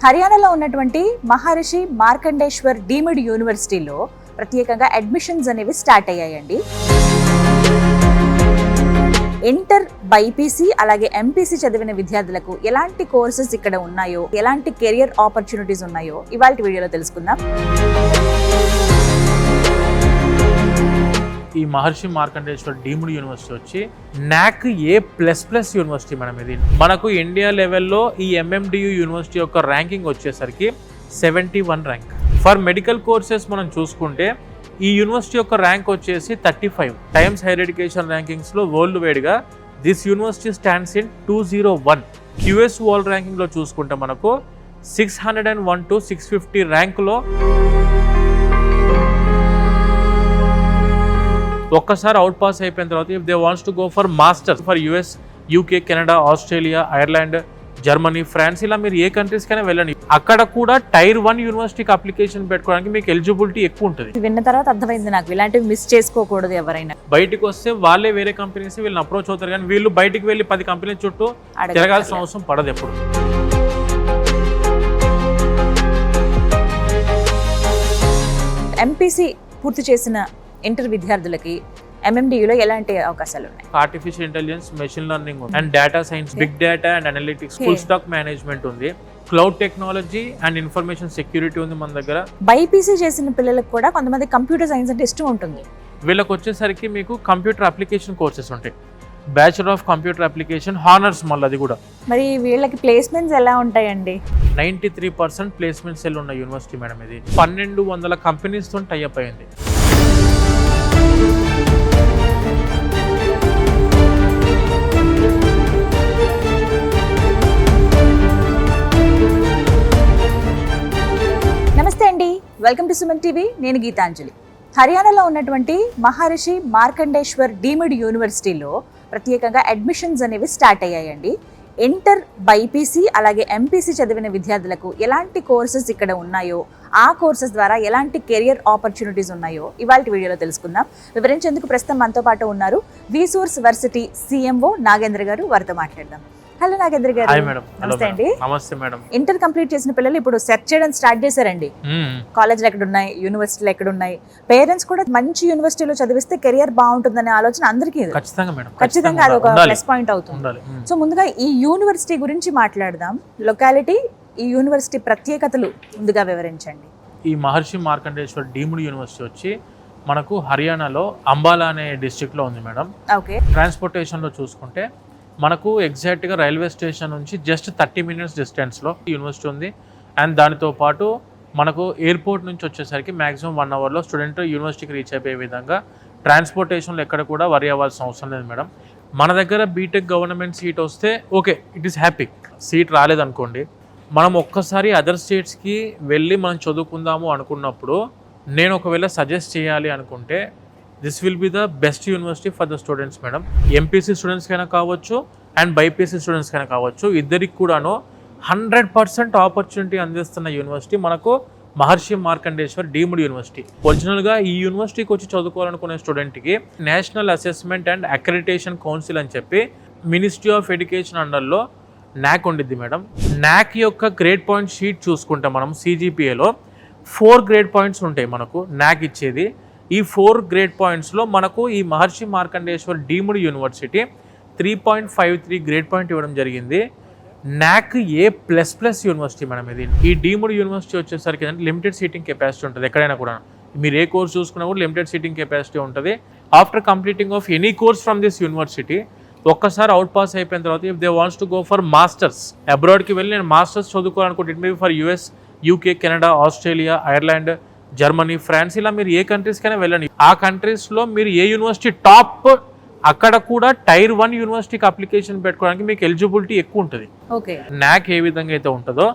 హర్యానాలో ఉన్నటువంటి మహర్షి మార్కండేశ్వర్ డీమ్డ్ యూనివర్సిటీలో ప్రత్యేకంగా అడ్మిషన్స్ అనేవి స్టార్ట్ అయ్యాయండి. ఇంటర్ బైపీసీ అలాగే ఎంపీసీ చదివిన విద్యార్థులకు ఎలాంటి కోర్సెస్ ఇక్కడ ఉన్నాయో, ఎలాంటి కెరియర్ ఆపర్చునిటీస్ ఉన్నాయో ఇవాళ వీడియోలో తెలుసుకుందాం. ఈ మహర్షి మార్కండేశ్వర్ డీమ్డ్ యూనివర్సిటీ వచ్చి నాక్ ఏ ప్లస్ యూనివర్సిటీ మేడం. ఇది మనకు ఇండియా లెవెల్లో ఈ ఎంఎండియు యూనివర్సిటీ యొక్క ర్యాంకింగ్ వచ్చేసరికి 71 ర్యాంక్. ఫర్ మెడికల్ కోర్సెస్ మనం చూసుకుంటే ఈ యూనివర్సిటీ యొక్క ర్యాంక్ వచ్చేసి 35. టైమ్స్ హైయర్ ఎడ్యుకేషన్ ర్యాంకింగ్స్లో వరల్డ్ వైడ్గా this university stands in 201. QS world ర్యాంకింగ్లో చూసుకుంటే మనకు 601 to 650 ర్యాంకులో ఒక్కసారి అవుట్ పాస్ అయిపోయిన తర్వాత if they wants to go for masters for US, UK, Canada, Australia, Ireland, Germany, France, ఇలా మీరు ఏ కంట్రీస్ కైనా వెళ్ళండి. అక్కడ కూడా టైర్ 1 యూనివర్సిటీకి అప్లికేషన్ పెట్టుకోవడానికి మీకు ఎలిజిబిలిటీ ఎక్కువ ఉంటుంది. విన్న తర్వాత అర్థమైంది నాకు, ఇలాంటివి మిస్ చేసుకోకూడదు. ఎవరైనా బయటకు వస్తే వాళ్ళే వేరే కంపెనీస్ వీళ్ళని అప్రోచ్ అవుతారు, కానీ వీళ్ళు బయటికి వెళ్ళి 10 కంపెనీల చుట్టూ తిరగాల్సిన అవసరం పడదు ఎప్పుడు. ఎంపీసీ పూర్తి చేసిన ఇంటర్ విద్యార్థులకి ఎంఎండియూలో ఎలాంటి అవకాశాలు ఉన్నాయి? Artificial intelligence, machine learning and data science, big data and analytics, full stack management ఉంది, cloud technology and information security ఉంది మన దగ్గర. బైపీసీ చేసిన పిల్లలకు కూడా కొంతమంది కంప్యూటర్ సైన్స్ అంటే ఇష్టం ఉంటుంది. వీళ్ళకి వచ్చేసరికి మీకు కంప్యూటర్ అప్లికేషన్ కోర్సెస్ ఉంటాయి, bachelor of computer application, honours మళ్ళీ అది కూడా. మరి వీళ్ళకి ప్లేస్మెంట్స్ ఎలా ఉంటాయండి? 93% ప్లేస్మెంట్ సెల్ ఉన్న యూనివర్సిటీ మేడం. ఇది 1200 కంపెనీస్తో టైఅప్ అయింది. నమస్తే అండి, వెల్కమ్ టు సుమన్ టీవీ. నేను గీతాంజలి. హర్యానాలో ఉన్నటువంటి మహర్షి మార్కండేశ్వర్ డీమ్డ్ యూనివర్సిటీలో ప్రత్యేకంగా అడ్మిషన్స్ అనేవి స్టార్ట్ అయ్యాయండి. ఇంటర్ బైపీసీ అలాగే ఎంపీసీ చదివిన విద్యార్థులకు ఎలాంటి కోర్సెస్ ఇక్కడ ఉన్నాయో, ఆ కోర్సెస్ ద్వారా ఎలాంటి కెరియర్ ఆపర్చునిటీస్ ఉన్నాయో ఇవాళ వీడియోలో తెలుసుకుందాం. వివరించేందుకు ప్రస్తుతం మనతో పాటు ఉన్నారు విసోర్స్ వర్సిటీ సిఎంఓ నాగేంద్ర గారు. వారితో మాట్లాడదాం. హలో నాగేంద్ర గారు. నమస్తే అండి. నమస్తే మేడం. ఇంటర్ కంప్లీట్ చేసిన పిల్లలు ఇప్పుడు సెర్చ్ చేయడం స్టార్ట్ చేశారండి. కాలేజీలు ఎక్కడ ఉన్నాయి, యూనివర్సిటీలు ఎక్కడ ఉన్నాయి. పేరెంట్స్ కూడా మంచి యూనివర్సిటీలో చదివిస్తే కెరియర్ బాగుంటుందనే ఆలోచన అందరికీ ఖచ్చితంగా అది ఒక ప్లస్ పాయింట్ అవుతుంది. సో ముందుగా ఈ యూనివర్సిటీ గురించి మాట్లాడదాం. లొకాలిటీ, ఈ యూనివర్సిటీ ప్రత్యేకతలు ముందుగా వివరించండి. ఈ మహర్షి మార్కండేశ్వర్ డీమ్డ్ యూనివర్సిటీ వచ్చి మనకు హర్యానాలో అంబాలా అనే డిస్ట్రిక్ట్ లో ఉంది మేడం. ఓకే. ట్రాన్స్పోర్టేషన్ లో చూసుకుంటే మనకు ఎగ్జాక్ట్గా రైల్వే స్టేషన్ నుంచి జస్ట్ 30 minutes డిస్టెన్స్లో యూనివర్సిటీ ఉంది. అండ్ దానితో పాటు మనకు ఎయిర్పోర్ట్ నుంచి వచ్చేసరికి మ్యాక్సిమం 1 hourలో స్టూడెంట్ యూనివర్సిటీకి రీచ్ అయిపోయే విధంగా ట్రాన్స్పోర్టేషన్లో ఎక్కడ కూడా వరి అవ్వాల్సిన అవసరం లేదు మేడం. మన దగ్గర బీటెక్ గవర్నమెంట్ సీట్ వస్తే okay, it is happy. Seat రాలేదనుకోండి, మనం ఒక్కసారి అదర్ స్టేట్స్కి వెళ్ళి మనం చదువుకుందాము అనుకున్నప్పుడు నేను ఒకవేళ సజెస్ట్ చేయాలి అనుకుంటే this will be the best university for the students madam. MPC స్టూడెంట్స్కైనా కావచ్చు అండ్ బైపీసీ స్టూడెంట్స్కైనా కావచ్చు, ఇద్దరికి కూడాను 100% ఆపర్చునిటీ అందిస్తున్న యూనివర్సిటీ మనకు మహర్షి మార్కండేశ్వర్ డీమ్డ్ యూనివర్సిటీ. ఒరిజినల్గా ఈ యూనివర్సిటీకి వచ్చి చదువుకోవాలనుకునే స్టూడెంట్కి national assessment and accreditation council అని చెప్పి మినిస్ట్రీ ఆఫ్ ఎడ్యుకేషన్ అండర్లో నాక్ ఉండిద్ది మేడం. నాక్ యొక్క గ్రేడ్ పాయింట్ షీట్ చూసుకుంటే మనం CGPAలో 4 గ్రేడ్ పాయింట్స్ ఉంటాయి మనకు నాక్ ఇచ్చేది. ఈ 4 గ్రేడ్ పాయింట్స్లో మనకు ఈ Maharshi Markandeshwar deemed university 3.53 grade point ఇవ్వడం జరిగింది. NAAC A plus university madam. ఇది ఈ డీమ్డ్ యూనివర్సిటీ వచ్చేసరికి లిమిటెడ్ సీటింగ్ కెపాసిటీ ఉంటుంది. ఎక్కడైనా కూడా మీరు ఏ కోర్స్ చూసుకున్నా కూడా లిమిటెడ్ సీటింగ్ కెపాసిటీ ఉంటుంది. After completing of any course from this university ఒక్కసారి అవుట్ పాస్ అయిపోయిన తర్వాత if they wants to go for masters, అబ్రాడ్కి వెళ్ళి నేను మాస్టర్స్ చదువుకోవాలనుకుంటే it may be for US, UK, Canada, Australia, Ireland, Germany, France, ఇలా మీరు ఏ కంట్రీస్ కైనా వెళ్ళండి. ఆ కంట్రీస్లో మీరు ఏ యూనివర్సిటీ టాప్, అక్కడ కూడా టైర్ 1 యూనివర్సిటీకి అప్లికేషన్ పెట్టుకోవడానికి మీకు ఎలిజిబిలిటీ ఎక్కువ ఉంటుంది. నాక్ ఏ విధంగా అయితే ఉంటుందో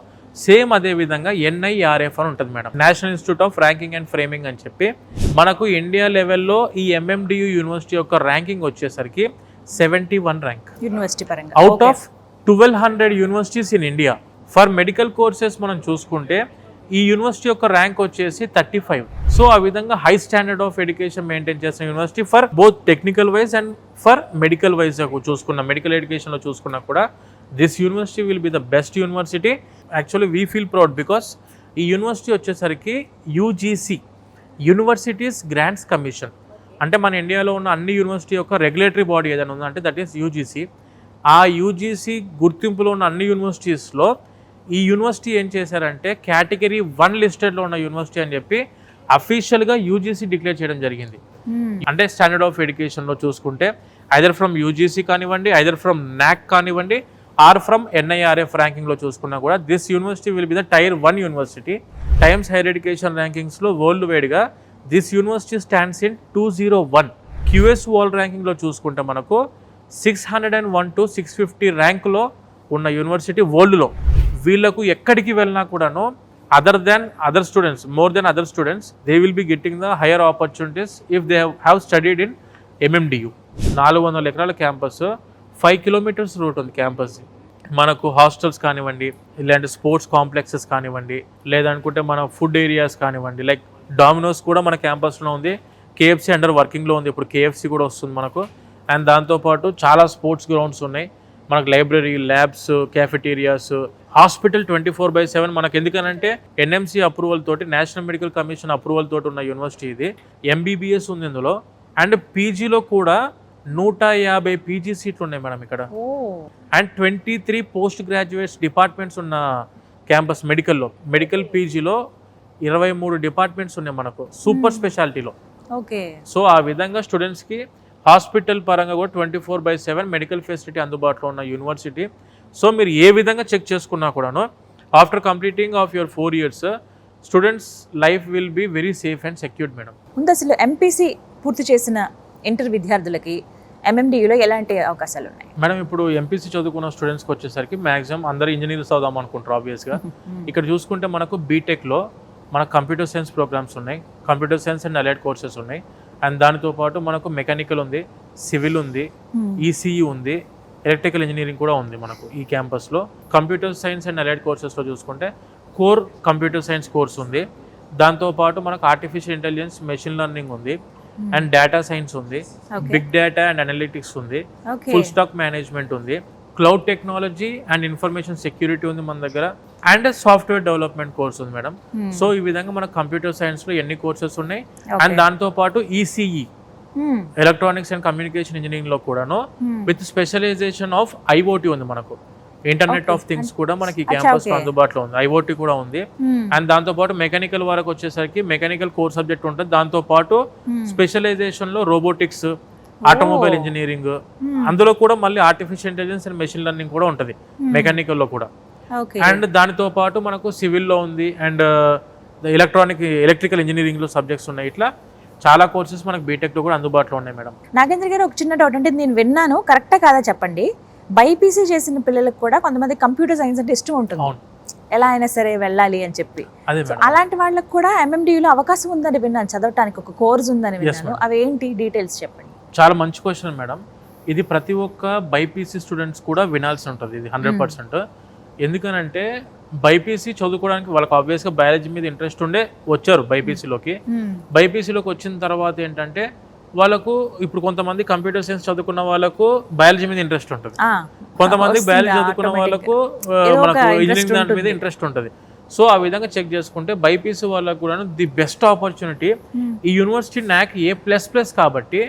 సేమ్ అదే విధంగా NIRF అని ఉంటుంది madam, national institute of ranking and framing అని చెప్పి. మనకు ఇండియా లెవెల్లో ఈ MMDU యూనివర్సిటీ యొక్క ర్యాంకింగ్ వచ్చేసరికి 71 ర్యాంక్ యూనివర్సిటీ పరంగా out of 1200 universities in India. For medical courses మనం చూసుకుంటే ఈ యూనివర్సిటీ యొక్క ర్యాంక్ వచ్చేసి 35. సో ఆ విధంగా high standard of education maintain చేసిన university for both technical wise and for medical wise చూసుకున్న, మెడికల్ ఎడ్యుకేషన్లో చూసుకున్నా కూడా this university will be the best university. Actually we feel proud because ఈ యూనివర్సిటీ వచ్చేసరికి యూజీసీ, యూనివర్సిటీస్ గ్రాంట్స్ కమిషన్, అంటే మన ఇండియాలో ఉన్న అన్ని యూనివర్సిటీ యొక్క రెగ్యులేటరీ బాడీ ఏదైనా ఉందంటే దట్ ఈస్ యూజీసీ. ఆ యూజీసీ గుర్తింపులో ఉన్న అన్ని యూనివర్సిటీస్లో ఈ యూనివర్సిటీ ఏం చేశారంటే కేటగిరీ 1 లిస్టెడ్లో ఉన్న యూనివర్సిటీ అని చెప్పి అఫీషియల్గా యూజీసీ డిక్లేర్ చేయడం జరిగింది. అంటే స్టాండర్డ్ ఆఫ్ ఎడ్యుకేషన్లో చూసుకుంటే ఐదర్ ఫ్రమ్ యూజీసీ కానివ్వండి, ఐదర్ ఫ్రమ్ నాక్ కానివ్వండి, ఆర్ ఫ్రమ్ NIRF ర్యాంకింగ్లో చూసుకున్నా కూడా this university will be the Tier 1 university. Times higher education ర్యాంకింగ్స్లో వరల్డ్ వైడ్గా this university stands in 201. QS world ర్యాంకింగ్లో చూసుకుంటే మనకు 601 to 650 ర్యాంకులో ఉన్న యూనివర్సిటీ వరల్డ్లో. వీళ్ళకు ఎక్కడికి వెళ్ళినా కూడాను other students, more than other students, they will be getting the higher opportunities if they have studied in MMDU. 400 ఎకరాల క్యాంపస్, 5 kilometers రూట్ ఉంది క్యాంపస్. మనకు హాస్టల్స్ కానివ్వండి, ఇలాంటి స్పోర్ట్స్ కాంప్లెక్సెస్ కానివ్వండి, లేదనుకుంటే మన ఫుడ్ ఏరియాస్ కానివ్వండి, లైక్ డామినోస్ కూడా మన క్యాంపస్లో ఉంది, KFC అండర్ వర్కింగ్లో ఉంది, ఇప్పుడు KFC కూడా వస్తుంది మనకు. అండ్ దాంతోపాటు చాలా స్పోర్ట్స్ గ్రౌండ్స్ ఉన్నాయి మనకు, లైబ్రరీ, ల్యాబ్స్, క్యాఫెటీరియాస్, హాస్పిటల్ 24/7 మనకు. ఎందుకనంటే NMC అప్రూవల్ తోటి, నేషనల్ మెడికల్ కమిషన్ అప్రూవల్ తోటి ఉన్న యూనివర్సిటీ ఇది. MBBS ఉంది ఇందులో. అండ్ పీజీలో కూడా 150 పీజీ సీట్లు ఉన్నాయి మేడం ఇక్కడ. అండ్ 23 పోస్ట్ గ్రాడ్యుయేట్స్ డిపార్ట్మెంట్స్ ఉన్న క్యాంపస్ మెడికల్లో. మెడికల్ పీజీలో 23 డిపార్ట్మెంట్స్ ఉన్నాయి మనకు సూపర్ స్పెషాలిటీలో. సో ఆ విధంగా స్టూడెంట్స్కి హాస్పిటల్ పరంగా కూడా 24/7 మెడికల్ ఫెసిలిటీ అందుబాటులో ఉన్న యూనివర్సిటీ. సో మీరు ఏ విధంగా చెక్ చేసుకున్నా కూడాను after completing of your 4 years students life will be very safe and secured madam. ముందు అసలు MPC పూర్తి చేసిన ఇంటర్ విద్యార్థులకి MMDUలో ఎలాంటి అవకాశాలు ఉన్నాయి మేడం? ఇప్పుడు MPC చదువుకున్న స్టూడెంట్స్కి వచ్చేసరికి మ్యాక్సిమం అందరూ ఇంజనీర్స్ అవుదాం అనుకుంటారు ఆబ్వియస్గా. ఇక్కడ చూసుకుంటే మనకు బీటెక్లో మనకు కంప్యూటర్ సైన్స్ ప్రోగ్రామ్స్ ఉన్నాయి, computer science and allied courses ఉన్నాయి. అండ్ దానితో పాటు మనకు మెకానికల్ ఉంది, సివిల్ ఉంది, ECE ఉంది, ఎలక్ట్రికల్ ఇంజనీరింగ్ కూడా ఉంది మనకు ఈ క్యాంపస్లో. కంప్యూటర్ సైన్స్ అండ్ అలైడ్ కోర్సెస్లో చూసుకుంటే కోర్ కంప్యూటర్ సైన్స్ కోర్స్ ఉంది, దాంతోపాటు మనకు ఆర్టిఫిషియల్ ఇంటెలిజెన్స్, మెషిన్ లెర్నింగ్ ఉంది, అండ్ డేటా సైన్స్ ఉంది, బిగ్ డేటా అండ్ అనలిటిక్స్ ఉంది, ఫుల్ స్టాక్ మేనేజ్మెంట్ ఉంది, cloud technology and information security ఉంది మన దగ్గర, అండ్ సాఫ్ట్వేర్ డెవలప్మెంట్ కోర్స్ ఉంది మేడం. సో ఈ విధంగా మనకు కంప్యూటర్ సైన్స్లో ఎన్ని కోర్సెస్ ఉన్నాయి. అండ్ దాంతోపాటు ECE, electronics and communication engineering లో కూడాను విత్ స్పెషలైజేషన్ ఆఫ్ IoT ఉంది మనకు. ఇంటర్నెట్ ఆఫ్ థింగ్స్ కూడా మనకి ఈ క్యాంపస్ లో అందుబాటులో ఉంది, IoT కూడా ఉంది. అండ్ దాంతో పాటు మెకానికల్ వరకు వచ్చేసరికి మెకానికల్ కోర్ సబ్జెక్ట్ ఉంటుంది, దాంతో పాటు స్పెషలైజేషన్ లో రోబోటిక్స్, ఆటోమొబైల్ ఇంజనీరింగ్, అందులో కూడా మళ్ళీ artificial intelligence and machine learning కూడా ఉంటుంది మెకానికల్ లో కూడా. అండ్ దానితో పాటు మనకు సివిల్ లో ఉంది, అండ్ ఎలక్ట్రికల్ ఇంజనీరింగ్ లో సబ్జెక్ట్స్ ఉన్నాయి. ఇట్లా చాలా కోర్సెస్ మనకు బీటెక్ లో కూడా అందుబాటులో ఉన్నాయి మేడం. నాగేంద్ర గారు, ఒక చిన్న డౌట్, అంటే నేను విన్నాను, కరెక్టా కాదా చెప్పండి, బైపీసీ చేసిన పిల్లలకు కూడా కొంతమంది కంప్యూటర్ సైన్స్ అంటే ఇష్టం ఉంటుంది, ఎలా అయినా సరే వెళ్ళాలి అని చెప్పి. అలాంటి వాళ్ళకి కూడా MMDUలో అవకాశం ఉందని విన్నాను, చదవటానికి ఒక కోర్స్ ఉందని విన్నాను. అవి ఏంటి డీటెయిల్స్ చెప్పండి. చాలా మంచి క్వశ్చన్ మేడం. ఇది ప్రతి ఒక్క బైపీసీ స్టూడెంట్స్ కూడా వినాల్సి ఉంటుంది ఇది 100%. ఎందుకనంటే బైపీసీ చదువుకోవడానికి వాళ్ళకి ఆబ్వియస్గా బయాలజీ మీద ఇంట్రెస్ట్ ఉండే వచ్చారు బైపీసీలోకి. బైపీసీలోకి వచ్చిన తర్వాత ఏంటంటే వాళ్ళకు ఇప్పుడు కొంతమంది కంప్యూటర్ సైన్స్ చదువుకున్న వాళ్ళకు బయాలజీ మీద ఇంట్రెస్ట్ ఉంటుంది, కొంతమంది బయాలజీ చదువుకున్న వాళ్ళకు మనకు ఇంజనీరింగ్ దాని మీద ఇంట్రెస్ట్ ఉంటుంది. సో ఆ విధంగా చెక్ చేసుకుంటే బైపీసీ వాళ్ళకు కూడా ది బెస్ట్ ఆపర్చునిటీ ఈ యూనివర్సిటీ NAC A++ కాబట్టి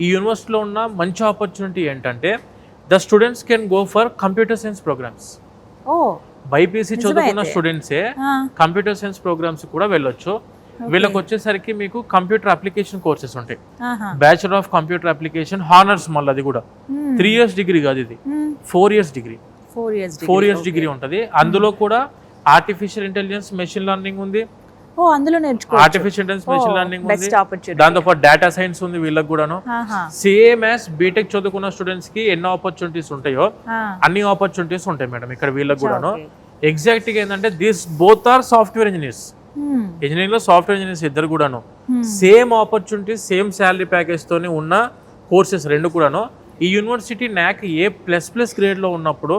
ఈ యూనివర్సిటీలో ఉన్న మంచి ఆపర్చునిటీ ఏంటంటే the students can go for computer science programs. BiPC చదువుకున్న స్టూడెంట్సే కంప్యూటర్ సైన్స్ ప్రోగ్రామ్స్ కూడా వెళ్ళొచ్చు. వీళ్ళకి వచ్చేసరికి మీకు కంప్యూటర్ అప్లికేషన్ కోర్సెస్ ఉంటాయి, bachelor of computer application honours, మళ్ళీ అది కూడా 3 years డిగ్రీ కాదు, ఇది 4 years డిగ్రీ. 4 years డిగ్రీ ఉంటుంది. అందులో కూడా ఆర్టిఫిషియల్ ఇంటెలిజెన్స్, మెషిన్ లెర్నింగ్ ఉంది, ఆర్టిఫిషియల్ ఇంటెలిజెన్స్, మెషిన్ లెర్నింగ్ ఉంది, దాంతో పాటు డేటా సైన్స్ ఉంది వీళ్ళకి కూడాను. సేమ్ యాజ్ బీటెక్ చదువుకున్న స్టూడెంట్స్ కి ఎన్ని ఆపర్చునిటీస్ ఉంటాయో అన్ని ఆపర్చునిటీస్ ఉంటాయి మేడం ఇక్కడ వీళ్ళకి కూడాను. ఎగ్జాక్ట్ గా ఏంటంటే this both are software engineers. Engineering లో సాఫ్ట్వేర్ ఇంజనీర్స్ ఇద్దరు కూడాను same opportunities, same salary package తోని ఉన్న కోర్సెస్ రెండు కూడాను. ఈ యూనివర్సిటీ NAC A++ గ్రేడ్ లో ఉన్నప్పుడు,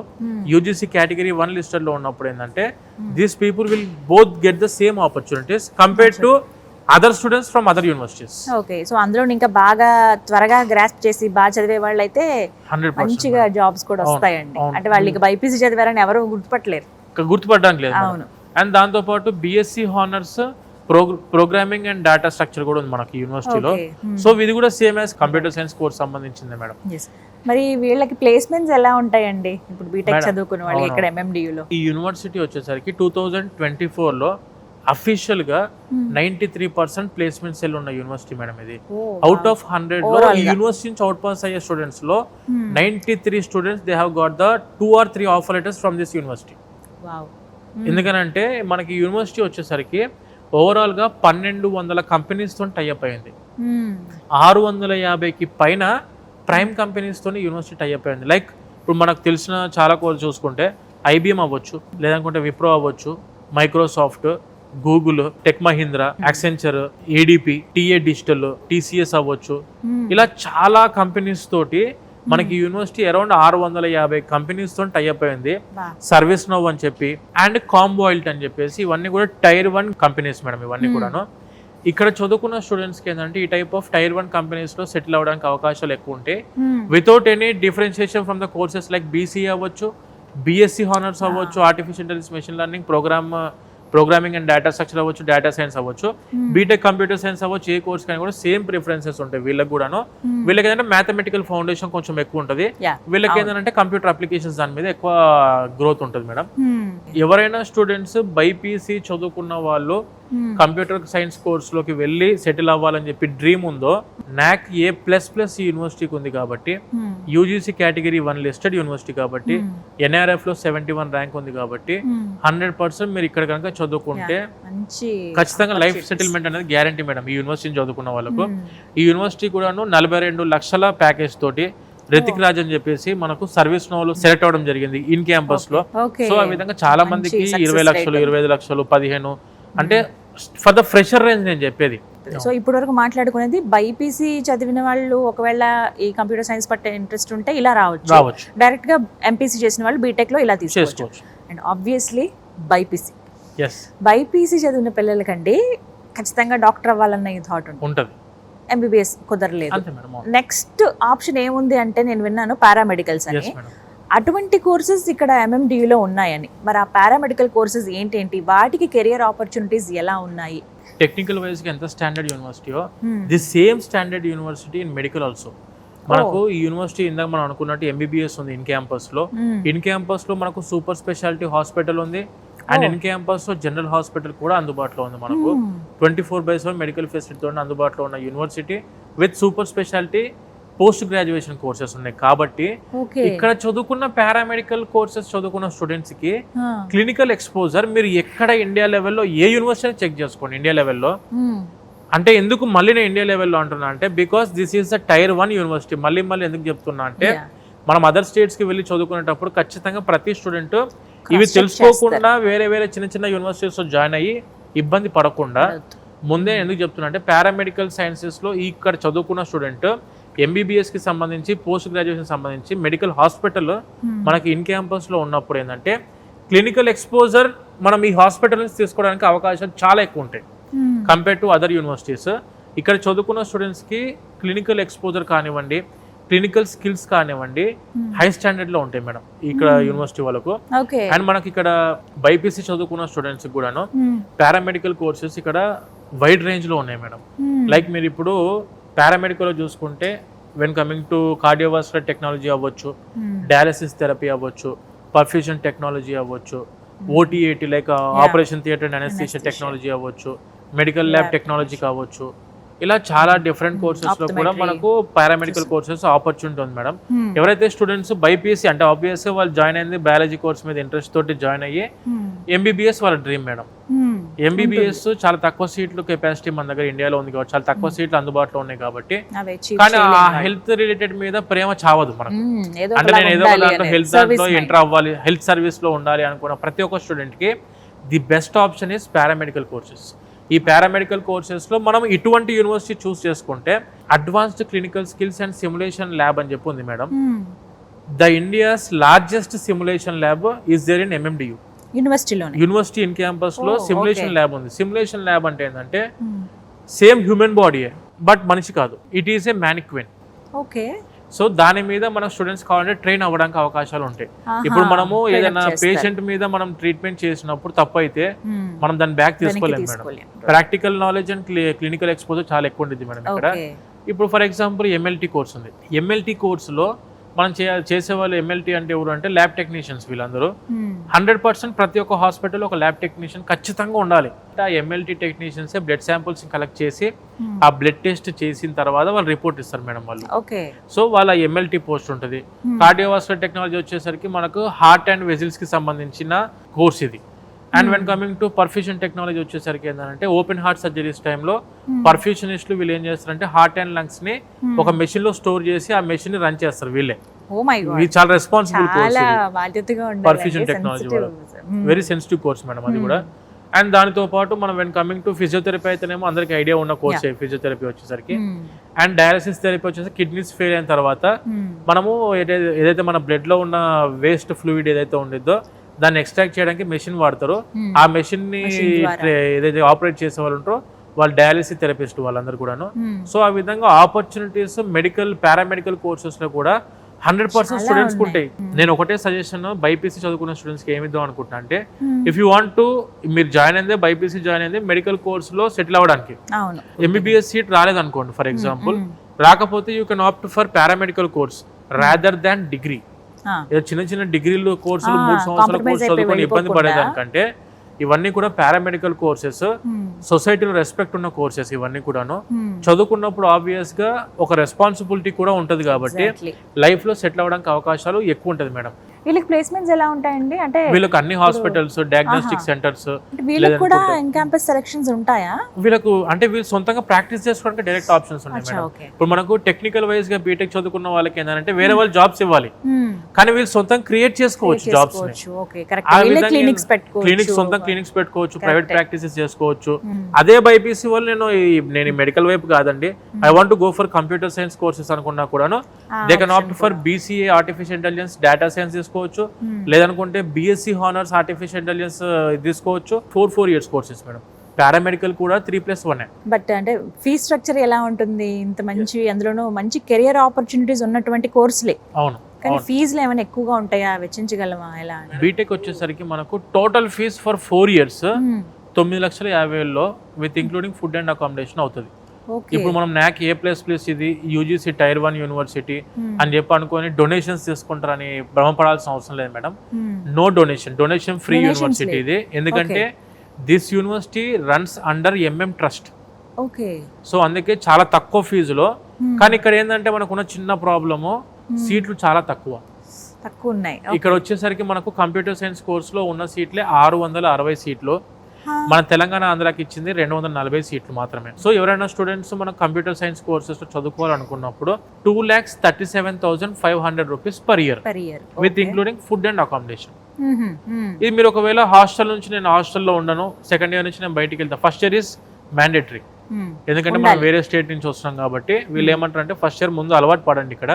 UGC కేటగిరీ 1 లిస్టెడ్ లో ఉన్నప్పుడు ఏంటంటే these people will both get the same opportunities compared to other students from other universities. Okay, so అందులో ఇంకా బాగా త్వరగా గ్రాస్ప్ చేసి బాగా చదివే వాళ్ళు అయితే 100% మంచిగా జాబ్స్ కూడా వస్తాయండి. అంటే వాళ్ళు ఇక బైపీసీ చదివారని ఎవరు గుర్తుపట్టలేరు. గుర్తుపట్టడానికి లేదు. అవును. అండ్ దాంతో పాటు BSc honours programming and data structure కూడా ఉంది మనకి యూనివర్సిటీలో. సో ఇది కూడా same as computer science course సంబంధించింది మేడం. మరి వీళ్ళకి ప్లేస్మెంట్స్ ఎలా ఉంటాయండి ఇప్పుడు బీటెక్ చదువుకున్న వాళ్ళు ఇక్కడ ఎంఎండియూలో? ఈ యూనివర్సిటీ వచ్చేసరికి 2024లో అఫీషియల్ గా 93% ప్లేస్మెంట్ సెల్ ఉన్న యూనివర్సిటీ మేడం ఇది. అవుట్ ఆఫ్ 100 లో ఈ యూనివర్సిటీ నుంచి అవుట్ పాస్ అయ్యే స్టూడెంట్స్ లో 93 students they have got the 2 or 3 offer letters from this university. ఎందుకనంటే మనకి యూనివర్సిటీ వచ్చేసరికి ఓవరాల్ గా 1200 కంపెనీస్ తో టైఅప్ అయింది. 650కి పైన ప్రైమ్ కంపెనీస్ తోని యూనివర్సిటీ టైఅప్ అయింది. లైక్ ఇప్పుడు మనకు తెలిసిన చాలా కోర్స్ చూసుకుంటే ఐబిఎం అవ్వచ్చు, లేదనుకుంటే విప్రో అవ్వచ్చు, Microsoft, Google, tech Mahindra, Accenture, ADP, TA digital, TCS అవ్వచ్చు. ఇలా చాలా కంపెనీస్ తోటి మనకి యూనివర్సిటీ అరౌండ్ 650 కంపెనీస్ తో టైఅప్ అయింది. సర్వీస్ నౌ అని చెప్పి అండ్ కాంబోయిల్ట్ అని చెప్పేసి ఇవన్నీ కూడా టైర్ 1 కంపెనీస్ మేడం. ఇవన్నీ కూడాను ఇక్కడ చదువుకున్న స్టూడెంట్స్ కి ఏంటంటే ఈ టైప్ ఆఫ్ టైర్ 1 కంపెనీస్ లో సెటిల్ అవ్వడానికి అవకాశాలు ఎక్కువ ఉంటాయి. Without any differentiation from the courses like BCA అవ్వచ్చు, బిఎస్సి హానర్స్ అవ్వచ్చు, artificial intelligence, machine learning, programming and data structure అవ్వచ్చు, డేటా సైన్స్ అవ్వచ్చు, బీటెక్ కంప్యూటర్ సైన్స్ అవ్వచ్చు. ఏ కోర్స్ కానీ కూడా సేమ్ ప్రిఫరెన్సెస్ ఉంటాయి వీళ్ళకి కూడాను. వీళ్ళకి ఏంటంటే మ్యాథమెటికల్ ఫౌండేషన్ కొంచెం ఎక్కువ ఉంటుంది. వీళ్ళకి ఏంటంటే కంప్యూటర్ అప్లికేషన్స్ దాని మీద ఎక్కువ గ్రోత్ ఉంటుంది మేడం. ఎవరైనా స్టూడెంట్స్ బైపీసీ చదువుకున్న వాళ్ళు కంప్యూటర్ సైన్స్ కోర్స్ లోకి వెళ్ళి సెటిల్ అవ్వాలని చెప్పి డ్రీమ్ ఉందో, నాక్ A++ ఈ యూనివర్సిటీకి ఉంది కాబట్టి, యూజీసీ కేటగిరీ 1 లిస్టెడ్ యూనివర్సిటీ కాబట్టి, NRF లో 71 ర్యాంక్ ఉంది కాబట్టి 100% మీరు ఇక్కడ కనుక చదువుకుంటే ఖచ్చితంగా లైఫ్ సెటిల్మెంట్ అనేది గ్యారంటీ మేడం ఈ యూనివర్సిటీ చదువుకున్న వాళ్ళకు. ఈ యూనివర్సిటీ కూడాను 42 లక్షల ప్యాకేజ్ తోటి రితిక్ రాజ్ అని చెప్పేసి మనకు సర్వీస్ నోలో సెలెక్ట్ అవడం జరిగింది ఇన్ క్యాంపస్ లో. సో ఆ విధంగా చాలా మందికి 20 లక్షలు, 25 లక్షలు, 15 అంటే ఫర్ ద ఫ్రెషర్ రేంజ్ నేను చెప్పేది. సో ఇప్పటి వరకు మాట్లాడుకునేది బైపీసీ చదివిన వాళ్ళు ఒకవేళ ఈ కంప్యూటర్ సైన్స్ పట్టే ఇంట్రెస్ట్ ఉంటే ఇలా రావచ్చు, డైరెక్ట్ గా ఎంపీసీ చేసిన వాళ్ళు బీటెక్ లో ఇలా తీసుకోవచ్చు. అండ్ ఆబ్వియస్లీ బైపీసీ చదివిన పిల్లలకండి ఖచ్చితంగా డాక్టర్ అవ్వాలన్న ఈ థాట్ ఉంటుంది. ఎంబీబీఎస్ కుదరలేదు. నెక్స్ట్ ఆప్షన్ ఏముంది అంటే నేను విన్నాను పారామెడికల్స్ అని. అటువంటి కోర్సెస్ ఇక్కడ ఎంఎండియూలో ఉన్నాయని. మరి ఆ పారామెడికల్ కోర్సెస్ ఏంటేంటి, వాటికి కెరియర్ ఆపర్చునిటీస్ ఎలా ఉన్నాయి? టెక్నికల్ వైజ్ గా ఎంత స్టాండర్డ్ యూనివర్సిటీయో the same standard university in medical also. మనకు ఈ యూనివర్సిటీ ఇందాక మనం అనుకున్నట్టు ఎంబీబీఎస్ ఉంది ఇన్ క్యాంపస్ లో. ఇన్ క్యాంపస్ లో మనకు సూపర్ స్పెషాలిటీ హాస్పిటల్ ఉంది అండ్ ఇన్ క్యాంపస్ లో జనరల్ హాస్పిటల్ కూడా అందుబాటులో ఉంది. మనకు 24/7 మెడికల్ ఫెసిలిటీతో అందుబాటులో ఉన్న university with super speciality post graduation courses ఉన్నాయి. కాబట్టి ఇక్కడ చదువుకున్న పారామెడికల్ కోర్సెస్ చదువుకున్న స్టూడెంట్స్ కి క్లినికల్ ఎక్స్పోజర్ మీరు ఎక్కడ ఇండియా లెవెల్లో ఏ యూనివర్సిటీ చెక్ చేసుకోండి ఇండియా లెవెల్లో. అంటే ఎందుకు మళ్ళీ నేను ఇండియా లెవెల్లో అంటున్నా అంటే because this is the tier 1 university. మళ్ళీ ఎందుకు చెప్తున్నా అంటే మనం అదర్ స్టేట్స్ కి వెళ్ళి చదువుకునేటప్పుడు ఖచ్చితంగా ప్రతి స్టూడెంట్ ఇవి తెలుసుకోకుండా వేరే చిన్న యూనివర్సిటీస్ లో జాయిన్ అయ్యి ఇబ్బంది పడకుండా ముందే ఎందుకు చెప్తున్నా అంటే పారామెడికల్ సైన్సెస్ లో ఇక్కడ చదువుకున్న స్టూడెంట్ ఎంబీబీఎస్ కి సంబంధించి పోస్ట్ గ్రాడ్యుయేషన్ సంబంధించి మెడికల్ హాస్పిటల్ మనకి ఇన్ క్యాంపస్ లో ఉన్నప్పుడు ఏంటంటే క్లినికల్ ఎక్స్పోజర్ మనం ఈ హాస్పిటల్ నుంచి తీసుకోవడానికి అవకాశాలు చాలా ఎక్కువ ఉంటాయి కంపేర్ టు అదర్ యూనివర్సిటీస్. ఇక్కడ చదువుకున్న స్టూడెంట్స్ కి క్లినికల్ ఎక్స్పోజర్ కానివ్వండి, క్లినికల్ స్కిల్స్ కానివ్వండి హై స్టాండర్డ్ లో ఉంటాయి మేడం ఇక్కడ యూనివర్సిటీ వాళ్ళకు. అండ్ మనకి ఇక్కడ బైపీసీ చదువుకున్న స్టూడెంట్స్ కూడాను పారామెడికల్ కోర్సెస్ ఇక్కడ వైడ్ రేంజ్ లో ఉన్నాయి మేడం. లైక్ మీరు ఇప్పుడు పారామెడికల్ లో చూసుకుంటే when coming to cardiovascular technology అవ్వచ్చు, డయాలసిస్ థెరపీ అవ్వచ్చు, పర్ఫ్యూజన్ టెక్నాలజీ అవ్వచ్చు, OT AT like operation theatre and anaesthesia technology అవ్వచ్చు, మెడికల్ ల్యాబ్ టెక్నాలజీ కావచ్చు. ఇలా చాలా డిఫరెంట్ కోర్సెస్ లో కూడా మనకు పారామెడికల్ కోర్సెస్ ఆపర్చునిటీ ఉంది మేడం. ఎవరైతే స్టూడెంట్స్ బైపీసీ అంటే ఆబ్వియస్ గా వాళ్ళు జాయిన్ అయింది బయాలజీ కోర్స్ మీద ఇంట్రెస్ట్ తోటి జాయిన్ అయ్యి ఎంబీబీఎస్ వాళ్ళ డ్రీమ్ మేడం. ఎంబీబీఎస్ చాలా తక్కువ సీట్లు కెపాసిటీ మన దగ్గర ఇండియాలో ఉంది కాబట్టి చాలా తక్కువ సీట్లు అందుబాటులో ఉన్నాయి కాబట్టి, కానీ ఆ హెల్త్ రిలేటెడ్ మీద ప్రేమ చావదు మనకు. అంటే నేను ఏదో దాంట్లో హెల్త్ దాంట్లో ఎంటర్ అవ్వాలి, హెల్త్ సర్వీస్ లో ఉండాలి అనుకున్న ప్రతి ఒక్క స్టూడెంట్ కి the best option is paramedical courses. ఈ పారామెడికల్ కోర్సెస్ లో మనం ఇటువంటి యూనివర్సిటీ చూస్ చేసుకుంటే advanced clinical skills and simulation lab అని చెప్పి ఉంది madam. The India's largest simulation lab is there in MMDU university in campus లో సిమ్యులేషన్ ల్యాబ్ ఉంది. సిమ్యులేషన్ ల్యాబ్ అంటే ఏంటంటే సేమ్ హ్యూమన్ బాడీయే, బట్ మనిషి కాదు. It is a mannequin. Okay. So దాని మీద మన స్టూడెంట్స్ కావాలంటే ట్రైన్ అవ్వడానికి అవకాశాలు ఉంటాయి. ఇప్పుడు మనము ఏదైనా పేషెంట్ మీద మనం ట్రీట్మెంట్ చేసినప్పుడు తప్పు అయితే మనం దాన్ని బ్యాక్ తీసుకోలేము madam. Practical knowledge and clinical exposure చాలా ఎక్కువ ఉంటుంది మేడం ఇక్కడ. ఇప్పుడు ఫర్ ఎగ్జాంపుల్ ఎంఎల్టీ కోర్స్ ఉంది. ఎంఎల్టీ కోర్సులో మనం చేసే వాళ్ళు ఎంఎల్టీ అంటే ఎవరు అంటే ల్యాబ్ టెక్నీషియన్స్. వీళ్ళందరూ 100% ప్రతి ఒక్క హాస్పిటల్ ఒక ల్యాబ్ టెక్నీషియన్ ఖచ్చితంగా ఉండాలి. ఆ MLT technicians blood samples collect చేసి ఆ బ్లడ్ టెస్ట్ చేసిన తర్వాత వాళ్ళు రిపోర్ట్ ఇస్తారు మేడం వాళ్ళు. సో వాళ్ళ ఎంఎల్టీ పోస్ట్ ఉంటుంది. కార్డియోవాస్కులర్ టెక్నాలజీ వచ్చేసరికి మనకు హార్ట్ అండ్ వెజిల్స్ కి సంబంధించిన కోర్స్ ఇది. And when coming to perfusion technology వచ్చేసరికి ఏంటంటే ఓపెన్ హార్ట్ సర్జరీస్ టైంలో పర్ఫ్యూషనిస్టులు వీళ్ళు ఏం చేస్తారంటే హార్ట్ అండ్ లంగ్స్ ని ఒక మెషిన్ లో స్టోర్ చేసి ఆ మెషిన్ ని రన్ చేస్తారు వీళ్ళే. ఇది చాలా రెస్పాన్సిబుల్ కోర్స్, పర్ఫ్యూషన్ టెక్నాలజీ కూడా వెరీ సెన్సిటివ్ కోర్స్ మేడం అది కూడా. అండ్ దానితో పాటు మనం వెన్ కమింగ్ టు ఫిజియోథెరపీ అయితేనేమో అందరికి ఐడియా ఉన్న కోర్స్ ఫిజియోథెరపీ వచ్చేసరికి. అండ్ డయాలసిస్ థెరపీ వచ్చేసి కిడ్నీస్ ఫెయిల్ అయిన తర్వాత మనము ఏదైతే మన బ్లడ్ లో ఉన్న వేస్ట్ ఫ్లూయిడ్ ఏదైతే ఉండిద్దో దాన్ని ఎక్స్ట్రాక్ట్ చేయడానికి మెషిన్ వాడతారు. ఆ మెషిన్ ని ఏదైతే ఆపరేట్ చేసే వాళ్ళు ఉంటారో వాళ్ళు డయాలసిస్ థెరపిస్ట్ వాళ్ళందరూ కూడాను. సో ఆ విధంగా ఆపర్చునిటీస్ మెడికల్ పారామెడికల్ కోర్సెస్ లో కూడా 100% స్టూడెంట్స్ ఉంటాయి. నేను ఒకటే సజెషన్ బైపీసీ చదువుకున్న స్టూడెంట్స్ కి ఏమిద్దాం అనుకుంటున్నా అంటే, ఇఫ్ యూ వాంట్ టు మీరు జాయిన్ అయిందే బైపీసీ జాయిన్ అయిందే మెడికల్ కోర్స్ లో సెటిల్ అవ్వడానికి. ఎంబీబీఎస్ సీట్ రాలేదనుకోండి ఫర్ ఎగ్జాంపుల్, రాకపోతే you can opt for paramedical course rather than degree. చిన్న చిన్న డిగ్రీలు కోర్సులు 3 సంవత్సరాల కోర్సు చదువుకొని ఇబ్బంది పడేదానికంటే ఇవన్నీ కూడా పారామెడికల్ కోర్సెస్, సొసైటీలో రెస్పెక్ట్ ఉన్న కోర్సెస్ ఇవన్నీ కూడాను. చదువుకున్నప్పుడు ఆబ్వియస్ గా ఒక రెస్పాన్సిబిలిటీ కూడా ఉంటది కాబట్టి లైఫ్ లో సెటిల్ అవ్వడానికి అవకాశాలు ఎక్కువ ఉంటది మేడం. వీళ్ళకి ప్లేస్మెంట్స్ ఎలా ఉంటాయండి? అంటే వీళ్ళకి అన్ని హాస్పిటల్స్, డయాగ్నోస్టిక్ సెంటర్స్, వీళ్ళకి కూడా ఇన్ క్యాంపస్ సెలక్షన్స్ ఉంటాయా? వీళ్ళకు అంటే వీళ్ళు సొంతంగా ప్రాక్టీస్ చేసుకోవడానికి డైరెక్ట్ ఆప్షన్స్ ఉన్నాయి మేడం. ఇప్పుడు మనకు టెక్నికల్ వైజ్ గా బీటెక్ చదువుకున్న వాళ్ళకి ఏంటంటే వేరే వాళ్ళు జాబ్స్ ఇవ్వాలి, కానీ వీళ్ళు సొంతంగా క్రియేట్ చేసుకోవచ్చు జాబ్స్. క్లినిక్స్ సొంతంగా క్లినిక్స్ పెట్టుకోవచ్చు, ప్రైవేట్ ప్రాక్టీసెస్ చేసుకోవచ్చు. అదే బైపీసీ వాళ్ళు నేను మెడికల్ వైపు కాదండి, I want to go for computer science courses అనుకున్నా కూడాను they can opt for BCA artificial intelligence, data science తీసుకోవచ్చు, లేదనుకుంటే బీఎస్సీ హానర్స్ ఆర్టిఫిషియల్ ఇంటెలిజెన్స్ తీసుకోవచ్చు. 4 ఇయర్స్ కోర్సెస్ మేడం. పారామెడికల్ కూడా 3+1. బట్ అంటే ఫీ స్ట్రక్చర్ ఎలా ఉంటుంది? ఇంత మంచి అందులోనూ మంచి కెరియర్ ఆపర్చునిటీస్ ఉన్నటువంటి కోర్సులే. అవును, కానీ ఫీజులు ఏమైనా ఎక్కువగా ఉంటాయా? వెచ్చించగలమా? ఎలా? బీటెక్ వచ్చేసరికి మనకు total fees for 4 years 9,50,000 with including food and accommodation అవుతుంది. ఇప్పుడు మనం NAC A++ ఇది యూజీసీ టైర్ 1 యూనివర్సిటీ అని చెప్పి అనుకొని డొనేషన్స్ తీసుకుంటారని భ్రమపడాల్సిన అవసరం లేదు మేడం. నో డొనేషన్ ఫ్రీ యూనివర్సిటీ ఇది. ఎందుకంటే this university runs under MM trust. So అందుకే చాలా తక్కువ ఫీజులో. కానీ ఇక్కడ ఏంటంటే మనకున్న చిన్న ప్రాబ్లము సీట్లు చాలా తక్కువ ఉన్నాయి. ఇక్కడ వచ్చేసరికి మనకు కంప్యూటర్ సైన్స్ కోర్సులో ఉన్న సీట్లే 660 సీట్లు. మన తెలంగాణ ఆంధ్రాకి ఇచ్చింది 240 సీట్లు మాత్రమే. సో ఎవరైనా స్టూడెంట్స్ మన కంప్యూటర్ సైన్స్ కోర్సెస్ చదువుకోవాలనుకున్నప్పుడు 2,37,500 rupees per year with including food and accommodation. ఇది మీరు ఒకవేళ హాస్టల్ నుంచి నేను హాస్టల్లో ఉండను, సెకండ్ ఇయర్ నుంచి నేను బయటికి వెళ్తాను, ఫస్ట్ ఇయర్ ఇస్ మ్యాండేటరీ. ఎందుకంటే మనం వేరే స్టేట్ నుంచి వస్తున్నాం కాబట్టి వీళ్ళు ఏమంటారు అంటే ఫస్ట్ ఇయర్ ముందు అలవాటు పడండి ఇక్కడ.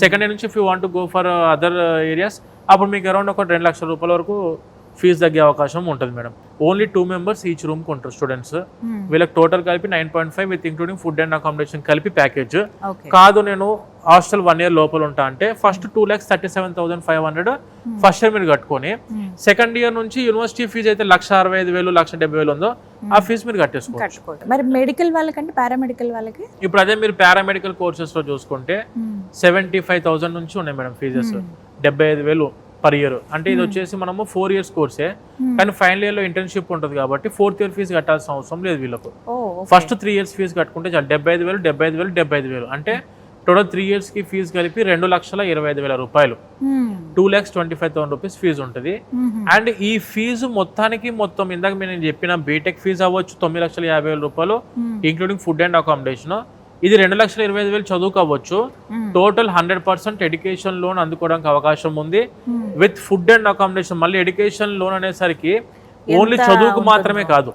సెకండ్ ఇయర్ నుంచి if you want to go for other areas అప్పుడు మీకు అరౌండ్ ఒక 2 లక్షల రూపాయల వరకు ఫీజు తగ్గే అవకాశం ఉంటుంది madam. Only 2 members each room కొంటారు స్టూడెంట్స్. వీళ్ళకి టోటల్ కలిపి 9.5 with including food and accommodation కలిపి ప్యాకేజ్. కాదు నేను హాస్టల్ 1 year లోపల ఉంటా అంటే ఫస్ట్ 2,37,500 ఫస్ట్ ఇయర్ మీరు కట్టుకొని, సెకండ్ ఇయర్ నుంచి యూనివర్సిటీ ఫీజు అయితే 1,65,000 1,70,000 ఉందో ఆ ఫీజు మీరు కట్టేసుకోవచ్చు. మరి మెడికల్ వాళ్ళకంటే పారామెడికల్ వాళ్ళకి ఇప్పుడు అదే మీరు పారామెడికల్ కోర్సెస్ లో చూసుకుంటే 75,000 నుంచి ఉన్నాయి మేడం ఫీజెస్. 75,000 per year. అంటే ఇది వచ్చేసి మనము 4 years కోర్సే, కానీ ఫైనల్ ఇయర్ లో ఇంటర్న్షిప్ ఉంటుంది కాబట్టి 4th year ఫీజు కట్టాల్సిన అవసరం లేదు వీళ్ళకు. ఫస్ట్ 3 years ఫీజు కట్టుకుంటే చాలు. 75,000 75,000 75,000 అంటే టోటల్ 3 years కి ఫీజు కలిపి 2,25,000 రూపాయలు, 2,25,000 రూపీస్ ఫీజు ఉంటుంది. అండ్ ఈ ఫీజు మొత్తం ఇందాక నేను చెప్పిన బీటెక్ ఫీజు అవ్వచ్చు 9,50,000 రూపాయలు ఇంక్లూడింగ్ ఫుడ్ అండ్ అకామిడేషన్. ఇది 2,25,000 చదువుకు అవ్వచ్చు. టోటల్ 100% ఎడ్యుకేషన్ లోన్ అందుకోవడానికి అవకాశం ఉంది విత్ ఫుడ్ అండ్ అకామిడేషన్. మళ్ళీ ఎడ్యుకేషన్ లోన్ అనేసరికి ఓన్లీ చదువుకు మాత్రమే కాదు,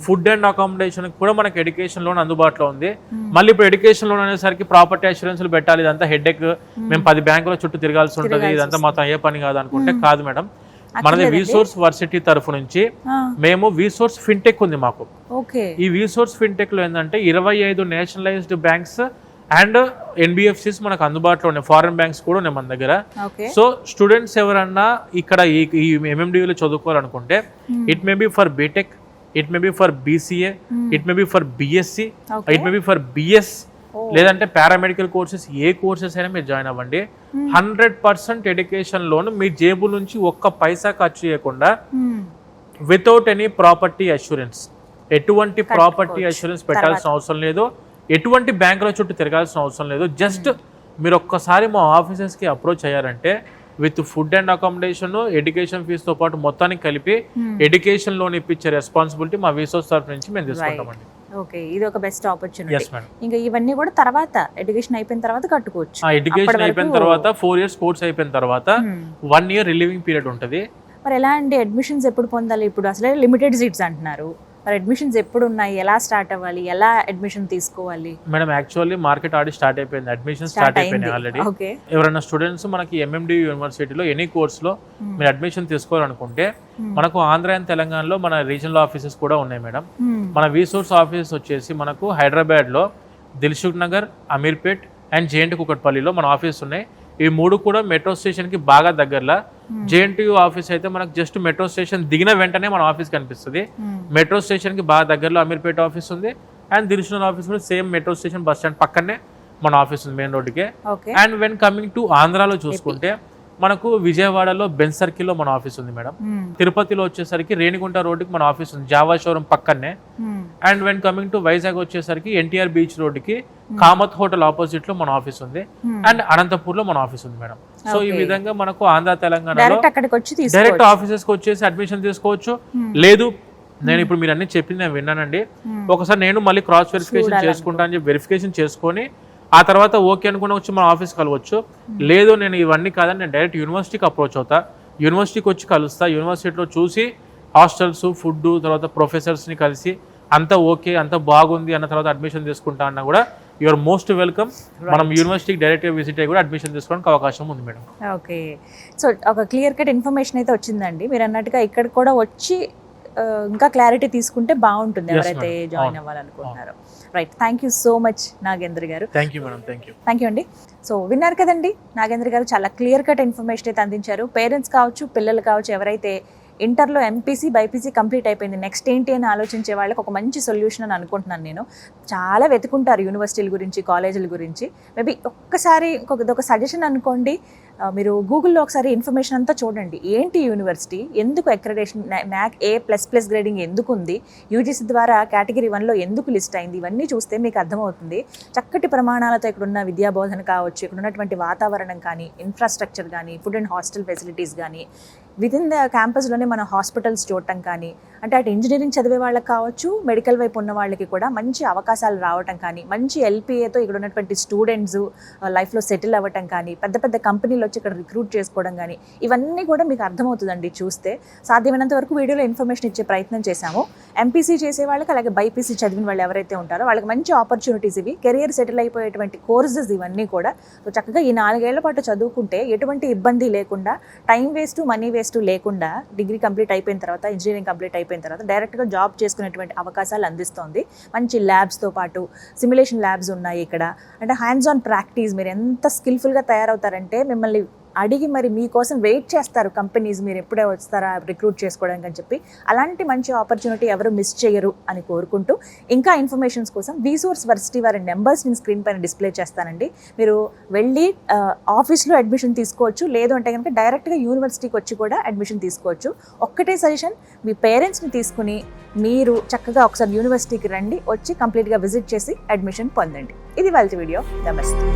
ఫుడ్ అండ్ అకామిడేషన్ కూడా మనకి ఎడ్యుకేషన్ లోన్ అందుబాటులో ఉంది. మళ్ళీ ఇప్పుడు ఎడ్యుకేషన్ లోన్ అనేసరికి ప్రాపర్టీ అష్యూరెన్స్లు పెట్టాలి, ఇదంతా హెడ్ఏక్, మేము 10 బ్యాంకుల చుట్టూ తిరగాల్సి ఉంటుంది, ఇదంతా మాత్రం ఏ పని కాదు అనుకుంటే కాదు మేడం. మనది విసోర్స్ వర్సిటీ తరఫు నుంచి మేము విసోర్స్ ఫిన్టెక్ ఉంది మాకు. ఓకే. ఈ విసోర్స్ ఫిన్టెక్ లో ఏంటంటే 25 నేషనలైజ్డ్ బ్యాంక్స్ అండ్ NBFCs మనకు అందుబాటులో ఉన్నాయి, ఫారెన్ బ్యాంక్స్ కూడా ఉన్నాయి మన దగ్గర. సో స్టూడెంట్స్ ఎవరన్నా ఇక్కడ ఈ MMDU లో చదువుకోవాలనుకుంటే it may be for BTech, it may be for BCA, it may be for BSc, it may be for BS, లేదంటే పారామెడికల్ కోర్సెస్, ఏ కోర్సెస్ అయినా మీరు జాయిన్ అవ్వండి. 100% ఎడ్యుకేషన్ లోన్ మీ జేబు నుంచి ఒక్క పైసా ఖర్చు చేయకుండా వితౌట్ ఎనీ ప్రాపర్టీ అష్యూరెన్స్, ఎటువంటి ప్రాపర్టీ అష్యూరెన్స్ పెట్టాల్సిన అవసరం లేదు, ఎటువంటి బ్యాంకుల చుట్టూ తిరగాల్సిన అవసరం లేదు. జస్ట్ మీరు ఒక్కసారి మా ఆఫీసెస్కి అప్రోచ్ అయ్యారంటే with food and accommodation, education ఫీజుతో పాటు మొత్తానికి కలిపి ఎడ్యుకేషన్ లోన్ ఇప్పించే రెస్పాన్సిబిలిటీ మా విసోర్స్ తరఫు నుంచి మేము తీసుకుంటామండి. ఓకే, ఇది ఒక బెస్ట్ ఆపర్చునిటీ. ఇంకా ఇవన్నీ కూడా తర్వాత ఎడ్యుకేషన్ అయిపోయిన తర్వాత కట్టుకోవచ్చు. ఎడ్యుకేషన్ అయిపోయిన తర్వాత 4 years కోర్స్ అయిపోయిన తర్వాత 1 year రిలీవింగ్ పీరియడ్ ఉంటుంది. మరి ఎలా అండి అడ్మిషన్స్ ఎప్పుడు పొందాలి? ఇప్పుడు అసలే లిమిటెడ్ సీట్స్ అంటున్నారు, మరి అడ్మిషన్స్ ఎప్పుడు ఉన్నాయి, ఎలా స్టార్ట్ అవ్వాలి, ఎలా అడ్మిషన్ తీసుకోవాలి? Madam actually market already start అయిపోయింది, అడ్మిషన్ స్టార్ట్ అయిపోయినాయి ఆల్రెడీ. ఎవరైనా స్టూడెంట్స్ మనకి MMDU యూనివర్సిటీలో ఎనీ కోర్సులో మీరు అడ్మిషన్ తీసుకోవాలనుకుంటే మనకు ఆంధ్ర అండ్ తెలంగాణలో మన రీజనల్ ఆఫీసెస్ కూడా ఉన్నాయి మేడం. మన విసోర్స్ ఆఫీస్ వచ్చేసి మనకు హైదరాబాద్లో దిల్సుఖ్ నగర్, అమీర్పేట్ అండ్ JNT కుకట్పల్లిలో మన ఆఫీస్ ఉన్నాయి. ఈ 3 కూడా మెట్రో స్టేషన్కి బాగా దగ్గరలో. JNTU ఆఫీస్ అయితే మనకు జస్ట్ మెట్రో స్టేషన్ దిగిన వెంటనే మన ఆఫీస్ కనిపిస్తుంది. మెట్రో స్టేషన్కి బాగా దగ్గరలో అమీర్పేట ఆఫీస్ ఉంది అండ్ దిల్సుఖ్ ఆఫీస్ కూడా same metro station bus stand పక్కనే మన ఆఫీస్ ఉంది, మెయిన్ రోడ్డుకే. అండ్ వెన్ కమింగ్ టు ఆంధ్రాలో చూసుకుంటే మనకు విజయవాడలో బెన్ సర్కిల్లో మన ఆఫీస్ ఉంది మేడం. తిరుపతిలో వచ్చేసరికి రేణిగుంట రోడ్డుకి మన ఆఫీస్ ఉంది, జావా షోరూమ్ పక్కనే. And when coming to Vizag వచ్చేసరికి NTR బీచ్ రోడ్డుకి కామత్ హోటల్ ఆపోజిట్ లో మన ఆఫీస్ ఉంది. అండ్ అనంతపూర్ లో మన ఆఫీస్ ఉంది మేడం. సో ఈ విధంగా మనకు ఆంధ్ర తెలంగాణలో డైరెక్ట్ ఆఫీసెస్ కి వచ్చేసి అడ్మిషన్ తీసుకోవచ్చు. లేదు నేను ఇప్పుడు మీరు అన్ని చెప్పింది నేను విన్నానండి, ఒకసారి నేను మళ్ళీ క్రాస్ వెరిఫికేషన్ చేసుకుంటా అని చెప్పి వెరిఫికేషన్ చేసుకొని ఆ తర్వాత ఓకే అనుకుని వచ్చి మన ఆఫీస్ కలవచ్చు. లేదు నేను ఇవన్నీ కాదని నేను డైరెక్ట్ యూనివర్సిటీకి అప్రోచ్ అవుతా, యూనివర్సిటీకి వచ్చి కలుస్తా, యూనివర్సిటీలో చూసి హాస్టల్స్, ఫుడ్, తర్వాత ప్రొఫెసర్స్ని కలిసి అంతా ఓకే అంతా బాగుంది అన్న తర్వాత అడ్మిషన్ తీసుకుంటా అన్నా కూడా యూఆర్ మోస్ట్ వెల్కమ్. మనం యూనివర్సిటీకి డైరెక్ట్గా విజిట్ అయ్యి కూడా అడ్మిషన్ తీసుకోవడానికి అవకాశం ఉంది మేడం. ఓకే, సో ఒక క్లియర్ కట్ ఇన్ఫర్మేషన్ అయితే వచ్చిందండి. మీరు అన్నట్టుగా ఇక్కడ కూడా వచ్చి ఇంకా క్లారిటీ తీసుకుంటే బాగుంటుంది ఎవరైతే జాయిన్ అవ్వాలనుకుంటున్నారో. Right, thank you so much Nagendra garu. Thank you madam. Thank you అండి. సో విన్నారు కదండి, నాగేంద్ర గారు చాలా క్లియర్ కట్ ఇన్ఫర్మేషన్ అయితే అందించారు. పేరెంట్స్ కావచ్చు, పిల్లలు కావచ్చు, ఎవరైతే ఇంటర్లో MPC, BIPC కంప్లీట్ అయిపోయింది, నెక్స్ట్ ఏంటి అని ఆలోచించే వాళ్ళకి ఒక మంచి సొల్యూషన్ అని అనుకుంటున్నాను నేను. చాలా వెతుకుంటారు యూనివర్సిటీల గురించి, కాలేజీల గురించి. మేబీ ఒక్కసారి ఒక సజెషన్ అనుకోండి, మీరు గూగుల్లో ఒకసారి ఇన్ఫర్మేషన్ అంతా చూడండి. ఏంటి యూనివర్సిటీ, ఎందుకు అక్రెడిటేషన్, NAC A++ గ్రేడింగ్ ఎందుకు ఉంది, UGC ద్వారా కేటగిరీ 1లో ఎందుకు లిస్ట్ అయింది, ఇవన్నీ చూస్తే మీకు అర్థమవుతుంది. చక్కటి ప్రమాణాలతో ఇక్కడున్న విద్యాబోధన కావచ్చు, ఇక్కడ ఉన్నటువంటి వాతావరణం కానీ, ఇన్ఫ్రాస్ట్రక్చర్ కానీ, ఫుడ్ అండ్ హాస్టల్ ఫెసిలిటీస్ కానీ, వితిన్ ద క్యాంపస్లోనే మన హాస్పిటల్స్ చూడటం కానీ, అంటే అటు ఇంజనీరింగ్ చదివే వాళ్ళకి కావచ్చు, మెడికల్ వైపు ఉన్న వాళ్ళకి కూడా మంచి అవకాశాలు రావటం కానీ, మంచి LPAతో ఇక్కడ ఉన్నటువంటి స్టూడెంట్స్ లైఫ్లో సెటిల్ అవ్వటం కానీ, పెద్ద పెద్ద కంపెనీలు వచ్చి ఇక్కడ రిక్రూట్ చేసుకోవడం కానీ, ఇవన్నీ కూడా మీకు అర్థమవుతుందండి చూస్తే. సాధ్యమైనంత వరకు వీడియోలో ఇన్ఫర్మేషన్ ఇచ్చే ప్రయత్నం చేశాము. MPC చేసే వాళ్ళకి, అలాగే BIPC చదివిన వాళ్ళు ఎవరైతే ఉంటారో వాళ్ళకి మంచి ఆపర్చునిటీస్ ఇవి, కెరియర్ సెటిల్ అయిపోయేటువంటి కోర్సెస్ ఇవన్నీ కూడా. సో చక్కగా ఈ 4 ఏళ్ల పాటు చదువుకుంటే ఎటువంటి ఇబ్బంది లేకుండా, టైం వేస్ట్, మనీ వేస్ట్ లేకుండా, డిగ్రీ కంప్లీట్ అయిపోయిన తర్వాత, ఇంజనీరింగ్ కంప్లీట్ అయిపోయిన తర్వాత డైరెక్ట్గా జాబ్ చేసుకునేటువంటి అవకాశాలు అందిస్తోంది. మంచి ల్యాబ్స్తో పాటు సిమ్యులేషన్ ల్యాబ్స్ ఉన్నాయి ఇక్కడ. అంటే హ్యాండ్స్ ఆన్ ప్రాక్టీస్, మీరు ఎంత స్కిల్ఫుల్గా తయారవుతారంటే మిమ్మల్ని అడిగి మరి మీకోసం వెయిట్ చేస్తారు కంపెనీస్, మీరు ఎప్పుడే వస్తారా రిక్రూట్ చేసుకోవడానికి అని చెప్పి. అలాంటి మంచి ఆపర్చునిటీ ఎవరు మిస్ చేయరు అని కోరుకుంటూ, ఇంకా ఇన్ఫర్మేషన్స్ కోసం విసోర్స్ వర్సిటీ వారి నెంబర్స్ నేను స్క్రీన్ పైన డిస్ప్లే చేస్తానండి. మీరు వెళ్ళి ఆఫీస్లో అడ్మిషన్ తీసుకోవచ్చు, లేదు అంటే కనుక డైరెక్ట్గా యూనివర్సిటీకి వచ్చి కూడా అడ్మిషన్ తీసుకోవచ్చు. ఒక్కటే సజెషన్, మీ పేరెంట్స్ని తీసుకుని మీరు చక్కగా ఒకసారి యూనివర్సిటీకి రండి, వచ్చి కంప్లీట్గా విజిట్ చేసి అడ్మిషన్ పొందండి. ఇది వాళ్ళ వీడియో. నమస్తే.